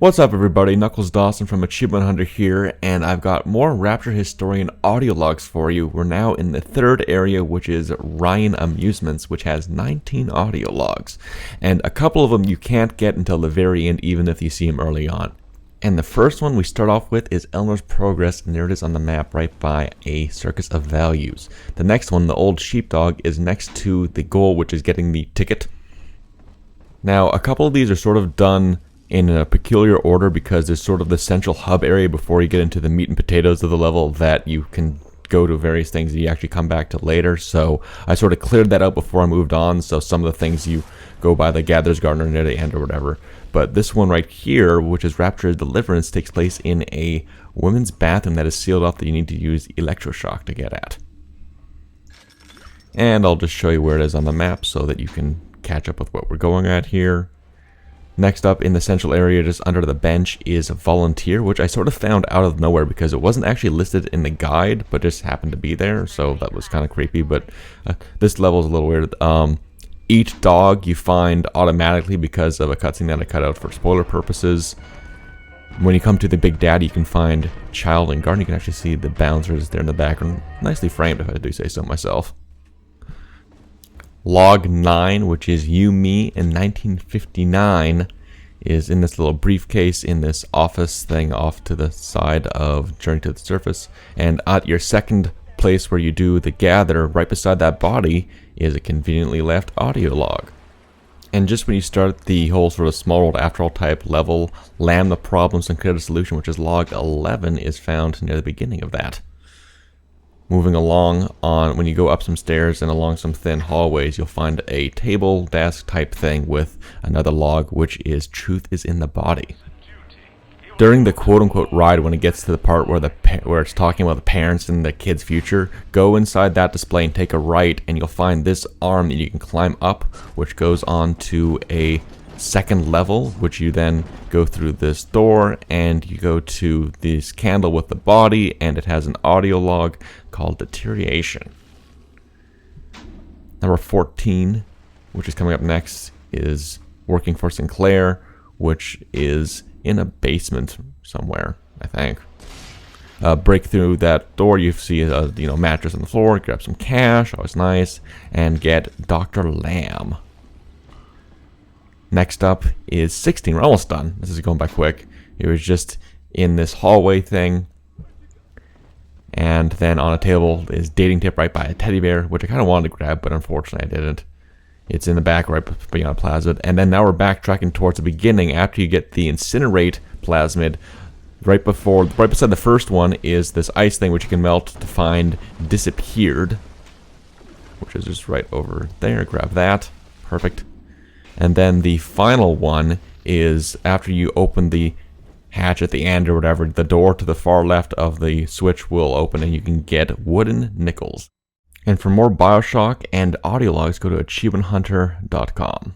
What's up everybody, Knuckles Dawson from Achievement Hunter here, and I've got more Rapture Historian audio logs for you. We're now in the third area, which is Ryan Amusements, which has 19 audio logs. And a couple of them you can't get until the very end, even if you see them early on. And the first one we start off with is Eleanor's Progress, and there it is on the map right by a Circus of Values. The next one, the Old Sheepdog, is next to the goal, which is getting the ticket. Now, a couple of these are sort of done in a peculiar order because there's sort of the central hub area before you get into the meat and potatoes of the level that you can go to various things that you actually come back to later. So I sort of cleared that out before I moved on, so some of the things you go by the Gatherer's Garden near the end or whatever. But this one right here, which is Rapture's Deliverance, takes place in a women's bathroom that is sealed off that you need to use electroshock to get at. And I'll just show you where it is on the map so that you can catch up with what we're going at here. Next up in the central area, just under the bench, is Volunteer, which I sort of found out of nowhere because it wasn't actually listed in the guide, but just happened to be there, so that was kind of creepy. But this level is a little weird. Each dog you find automatically because of a cutscene that I cut out for spoiler purposes. When you come to the Big Daddy, you can find Child and Garden. You can actually see the bouncers there in the background. Nicely framed, if I do say so myself. Log 9, which is You, Me in 1959, is in this little briefcase in this office thing off to the side of Journey to the Surface. And at your second place where you do the gather, right beside that body, is a conveniently left audio log. And just when you start the whole sort of small world after all type level, Lamb the Problems and Create a Solution, which is log 11, is found near the beginning of that. Moving along on, when you go up some stairs and along some thin hallways, you'll find a table desk type thing with another log, which is Truth is in the Body. During the quote-unquote ride, when it gets to the part where it's talking about the parents and the kid's future, go inside that display and take a right, and you'll find this arm that you can climb up, which goes on to a second level, which you then go through this door and you go to this candle with the body, and it has an audio log called Deterioration. Number 14, which is coming up next, is Working for Sinclair, which is in a basement somewhere, I think. Break through that door, you see a mattress on the floor, grab some cash, always nice, and get Dr. Lamb. Next up is 16. We're almost done. This is going by quick. It was just in this hallway thing. And then on a table is Dating Tip right by a teddy bear, which I kind of wanted to grab, but unfortunately I didn't. It's in the back right beyond plasmid. And then now we're backtracking towards the beginning after you get the Incinerate plasmid. Right beside the first one is this ice thing which you can melt to find Disappeared, which is just right over there. Grab that. Perfect. And then the final one is after you open the hatch at the end or whatever, the door to the far left of the switch will open and you can get wooden nickels. And for more Bioshock and audio logs, go to achievementhunter.com.